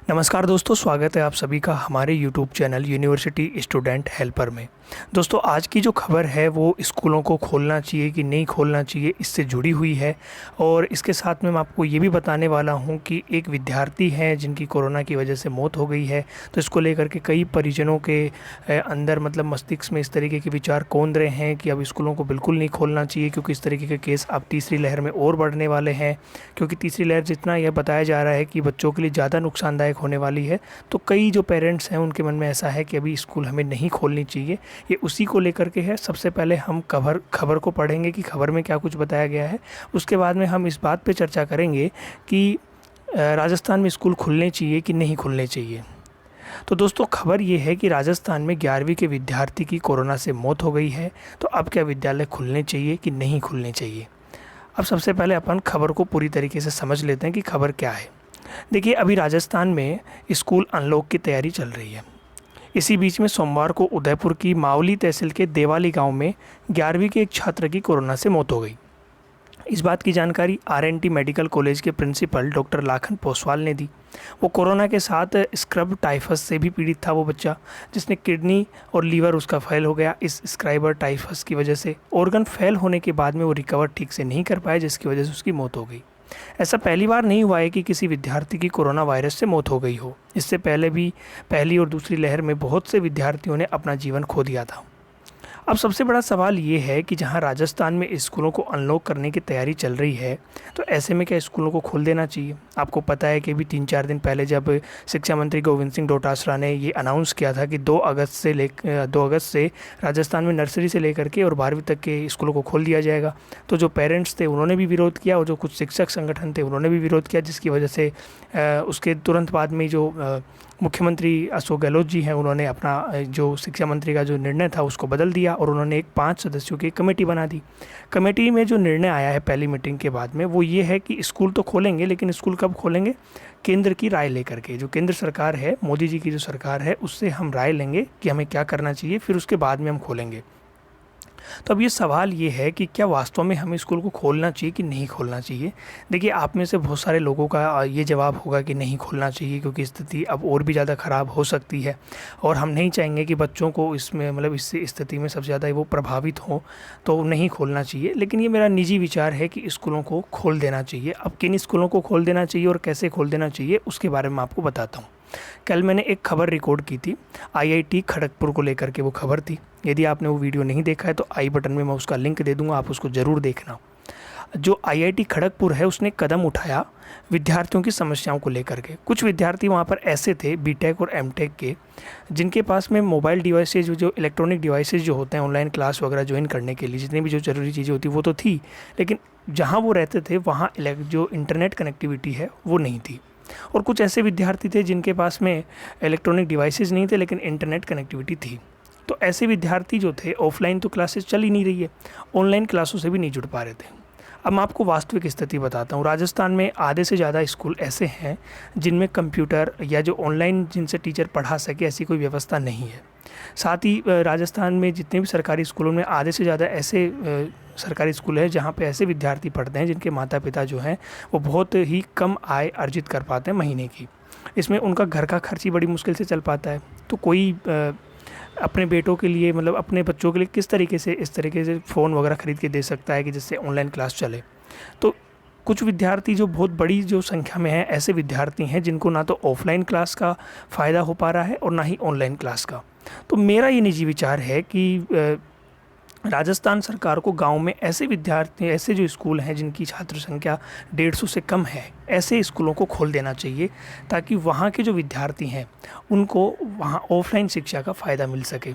नमस्कार दोस्तों, स्वागत है आप सभी का हमारे YouTube channel university student helper में। दोस्तों, आज की जो खबर है वो स्कूलों को खोलना चाहिए कि नहीं खोलना चाहिए, इससे जुड़ी हुई है। और इसके साथ में मैं आपको ये भी बताने वाला हूँ कि एक विद्यार्थी हैं जिनकी कोरोना की वजह से मौत हो गई है। तो इसको लेकर के कई परिजनों के अंदर मस्तिष्क में इस तरीके के विचार कौंध रहे हैं कि अब स्कूलों को बिल्कुल नहीं खोलना चाहिए, क्योंकि इस तरीके के केस अब तीसरी लहर में और बढ़ने वाले हैं। क्योंकि तीसरी लहर जितना यह बताया जा रहा है कि बच्चों के लिए ज़्यादा नुकसानदायक होने वाली है, तो कई जो पेरेंट्स हैं उनके मन में ऐसा है कि अभी स्कूल हमें नहीं खोलनी चाहिए। ये उसी को लेकर के है। सबसे पहले हम खबर को पढ़ेंगे कि खबर में क्या कुछ बताया गया है। उसके बाद में हम इस बात पे चर्चा करेंगे कि राजस्थान में स्कूल खुलने चाहिए कि नहीं खुलने चाहिए। तो दोस्तों, खबर ये है कि राजस्थान में 11वीं के विद्यार्थी की कोरोना से मौत हो गई है। तो अब क्या विद्यालय खुलने चाहिए कि नहीं खुलने चाहिए। अब सबसे पहले अपन खबर को पूरी तरीके से समझ लेते हैं कि खबर क्या है। देखिए, अभी राजस्थान में स्कूल अनलॉक की तैयारी चल रही है। इसी बीच में सोमवार को उदयपुर की मावली तहसील के देवाली गांव में 11वीं के एक छात्र की कोरोना से मौत हो गई। इस बात की जानकारी आरएनटी मेडिकल कॉलेज के प्रिंसिपल डॉक्टर लाखन पोसवाल ने दी। वो कोरोना के साथ स्क्रब टाइफस से भी पीड़ित था। वो बच्चा जिसने किडनी और लीवर उसका फेल हो गया इस स्क्राइबर टाइफस की वजह से। ऑर्गन फेल होने के बाद में वो रिकवर ठीक से नहीं कर पाया, जिसकी वजह से उसकी मौत हो गई। ऐसा पहली बार नहीं हुआ है कि किसी विद्यार्थी की कोरोना वायरस से मौत हो गई हो। इससे पहले भी पहली और दूसरी लहर में बहुत से विद्यार्थियों ने अपना जीवन खो दिया था। अब सबसे बड़ा सवाल ये है कि जहां राजस्थान में स्कूलों को अनलॉक करने की तैयारी चल रही है, तो ऐसे में क्या स्कूलों को खोल देना चाहिए। आपको पता है कि अभी 3-4 दिन पहले जब शिक्षा मंत्री गोविंद सिंह डोटासरा ने ये अनाउंस किया था कि 2 अगस्त से राजस्थान में नर्सरी से लेकर के और 12वीं तक के स्कूलों को खोल दिया जाएगा। तो जो पेरेंट्स थे उन्होंने भी विरोध किया और जो कुछ शिक्षक संगठन थे उन्होंने भी विरोध किया, जिसकी वजह से उसके तुरंत बाद में जो मुख्यमंत्री अशोक गहलोत जी हैं उन्होंने अपना जो शिक्षा मंत्री का जो निर्णय था उसको बदल दिया और उन्होंने एक 5 सदस्यों की कमेटी बना दी। कमेटी में जो निर्णय आया है पहली मीटिंग के बाद में वो ये है कि स्कूल तो खोलेंगे, लेकिन स्कूल कब खोलेंगे, केंद्र की राय लेकर के। जो केंद्र सरकार है, मोदी जी की जो सरकार है, उससे हम राय लेंगे कि हमें क्या करना चाहिए, फिर उसके बाद में हम खोलेंगे। तो अब ये सवाल ये है कि क्या वास्तव में हमें स्कूल को खोलना चाहिए कि नहीं खोलना चाहिए। देखिए, आप में से बहुत सारे लोगों का ये जवाब होगा कि नहीं खोलना चाहिए, क्योंकि स्थिति अब और भी ज़्यादा ख़राब हो सकती है और हम नहीं चाहेंगे कि बच्चों को इसमें इस स्थिति में सबसे ज़्यादा वो प्रभावित हो, तो नहीं खोलना चाहिए। लेकिन ये मेरा निजी विचार है कि स्कूलों को खोल देना चाहिए। अब किन स्कूलों को खोल देना चाहिए और कैसे खोल देना चाहिए उसके बारे में आपको बताता हूँ। कल मैंने एक खबर रिकॉर्ड की थी, आईआईटी खड़गपुर को लेकर के वो खबर थी। यदि आपने वो वीडियो नहीं देखा है तो आई बटन में मैं उसका लिंक दे दूंगा, आप उसको ज़रूर देखना। जो आईआईटी खड़गपुर है उसने कदम उठाया विद्यार्थियों की समस्याओं को लेकर के। कुछ विद्यार्थी वहाँ पर ऐसे थे बीटेक और एमटेक के, जिनके पास में मोबाइल डिवाइसेज, जो इलेक्ट्रॉनिक डिवाइसेज जो होते हैं ऑनलाइन क्लास वगैरह ज्वाइन करने के लिए, जितनी भी जो ज़रूरी चीज़ें होती वो तो थी, लेकिन जहाँ वो रहते थे वहाँ जो इंटरनेट कनेक्टिविटी है वो नहीं थी। और कुछ ऐसे विद्यार्थी थे जिनके पास में इलेक्ट्रॉनिक डिवाइसेस नहीं थे लेकिन इंटरनेट कनेक्टिविटी थी। तो ऐसे विद्यार्थी जो थे, ऑफलाइन तो क्लासेस चल ही नहीं रही है, ऑनलाइन क्लासों से भी नहीं जुड़ पा रहे थे। अब मैं आपको वास्तविक स्थिति बताता हूँ। राजस्थान में आधे से ज़्यादा स्कूल ऐसे हैं जिनमें कंप्यूटर या जो ऑनलाइन जिनसे टीचर पढ़ा सके ऐसी कोई व्यवस्था नहीं है। साथ ही राजस्थान में जितने भी सरकारी स्कूलों में आधे से ज़्यादा ऐसे सरकारी स्कूल हैं जहाँ पे ऐसे विद्यार्थी पढ़ते हैं जिनके माता पिता जो हैं वो बहुत ही कम आय अर्जित कर पाते हैं महीने की। इसमें उनका घर का खर्च ही बड़ी मुश्किल से चल पाता है। तो कोई अपने बेटों के लिए अपने बच्चों के लिए किस तरीके से इस तरीके से फ़ोन वगैरह ख़रीद के दे सकता है कि जिससे ऑनलाइन क्लास चले। तो कुछ विद्यार्थी, जो बहुत बड़ी जो संख्या में है, ऐसे विद्यार्थी हैं जिनको ना तो ऑफलाइन क्लास का फ़ायदा हो पा रहा है और ना ही ऑनलाइन क्लास का। तो मेरा ये निजी विचार है कि राजस्थान सरकार को गांव में ऐसे विद्यार्थी, ऐसे जो स्कूल हैं जिनकी छात्र संख्या 150 से कम है, ऐसे स्कूलों को खोल देना चाहिए, ताकि वहाँ के जो विद्यार्थी हैं उनको वहाँ ऑफलाइन शिक्षा का फ़ायदा मिल सके।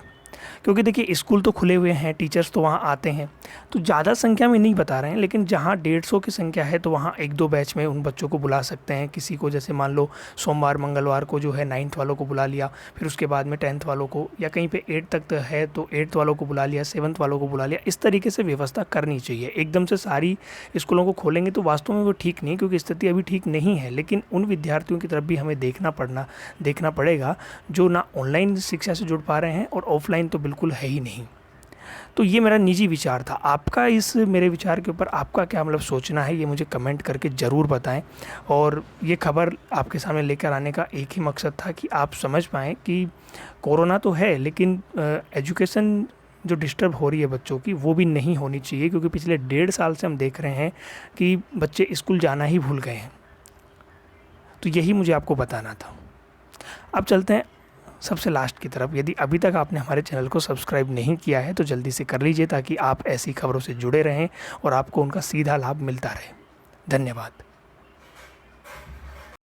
क्योंकि देखिए, स्कूल तो खुले हुए हैं, टीचर्स तो वहाँ आते हैं, तो ज़्यादा संख्या में नहीं बता रहे हैं, लेकिन जहाँ 150 की संख्या है तो वहाँ 1-2 बैच में उन बच्चों को बुला सकते हैं। किसी को जैसे मान लो सोमवार मंगलवार को जो है 9th वालों को बुला लिया, फिर उसके बाद में 10th वालों को, या कहीं पे 8 तक है तो 8th वालों को बुला लिया, 7th वालों को बुला लिया। इस तरीके से व्यवस्था करनी चाहिए। एकदम से सारी स्कूलों को खोलेंगे तो वास्तव में वो ठीक नहीं, क्योंकि स्थिति अभी ठीक नहीं है। लेकिन उन विद्यार्थियों की तरफ भी हमें देखना पड़ेगा जो ना ऑनलाइन शिक्षा से जुड़ पा रहे हैं और ऑफलाइन तो बिल्कुल है ही नहीं। तो ये मेरा निजी विचार था। आपका इस मेरे विचार के ऊपर आपका क्या मतलब सोचना है, ये मुझे कमेंट करके ज़रूर बताएं। और ये खबर आपके सामने लेकर आने का एक ही मकसद था कि आप समझ पाएँ कि कोरोना तो है, लेकिन एजुकेशन जो डिस्टर्ब हो रही है बच्चों की, वो भी नहीं होनी चाहिए, क्योंकि पिछले 1.5 साल से हम देख रहे हैं कि बच्चे स्कूल जाना ही भूल गए हैं। तो यही मुझे आपको बताना था। अब चलते हैं सबसे लास्ट की तरफ। यदि अभी तक आपने हमारे चैनल को सब्सक्राइब नहीं किया है तो जल्दी से कर लीजिए, ताकि आप ऐसी खबरों से जुड़े रहें और आपको उनका सीधा लाभ मिलता रहे। धन्यवाद।